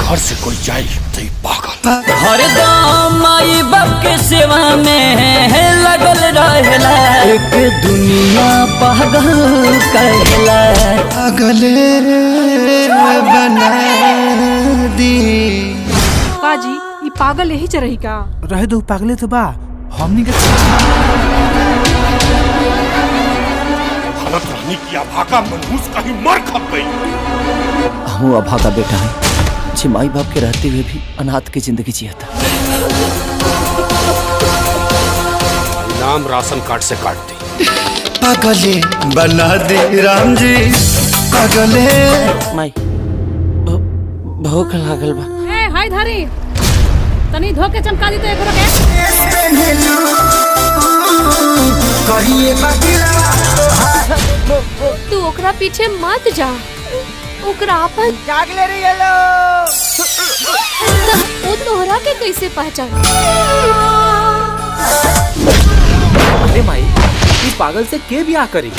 घर से कोई जाए तो पागल। हरदम माई बाप के सेवा में लगल रहेला, एक दुनिया पागल कहला। पागले बना दी काजी ई पागल यही च रही का? रहे दो पागले तो बा हमनी के हालत रहनी की अभागा मनहूस कहीं मर खप गई। हम अभागा बेटा है जे माई बाप के रहते हुए भी अनाथ की जिंदगी जिया था। नाम राशन कार्ड से काट दी। पागले बना दी राम जी पागले। माई भूख लागल बा। ए हाय धारी तनी धोके चमका दी तो एकरो के। तू ओकरा पीछे मत जा, ओकरा अपन जाग ले रही है लो। वो तोहरा के कैसे पहचान? अरे माई इस पागल से के ब्याह करी?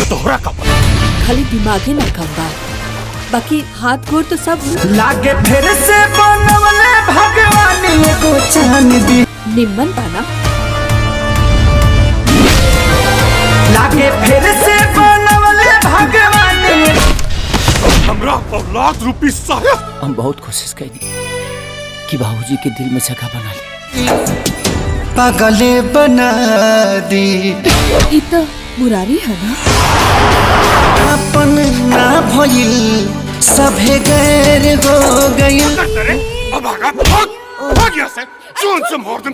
तोहरा का खाली दिमागे ना काम बा, बाकी हाथ गोड़ तो सब लागे फिर से बनवले भगवान को चांद दी। निम्मन पाना। लागे फिर से बनवले भगवान। हमरा औलाद रूपी साहब। हम बहुत कोशिश करी कि बाबूजी के दिल में जगह बना ले। पागले बना दी ई तो मुरारी है ना? अपन ना भइल सभे गैर हो गइल। अभागा भाग यहाँ से। जोन से मार दूं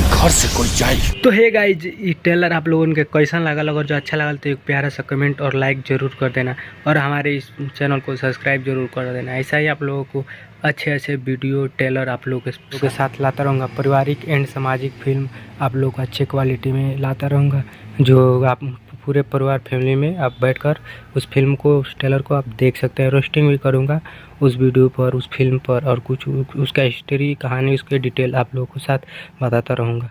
घर से कोई जाए। तो हे गाइज ये ट्रेलर आप लोगों के कैसा लगा, अगर जो अच्छा लगा तो एक प्यारा सा कमेंट और लाइक ज़रूर कर देना और हमारे इस चैनल को सब्सक्राइब जरूर कर देना। ऐसा ही आप लोगों को अच्छे अच्छे वीडियो ट्रेलर आप लोगों के साथ लाता रहूँगा। पारिवारिक एंड सामाजिक फिल्म आप लोग को अच्छे क्वालिटी में लाता रहूँगा, जो आप पूरे परिवार फैमिली में आप बैठकर उस फिल्म को उस ट्रेलर को आप देख सकते हैं। रोस्टिंग भी करूँगा उस वीडियो पर, उस फिल्म पर, और कुछ उसका हिस्ट्री कहानी उसके डिटेल आप लोगों के साथ बताता रहूँगा।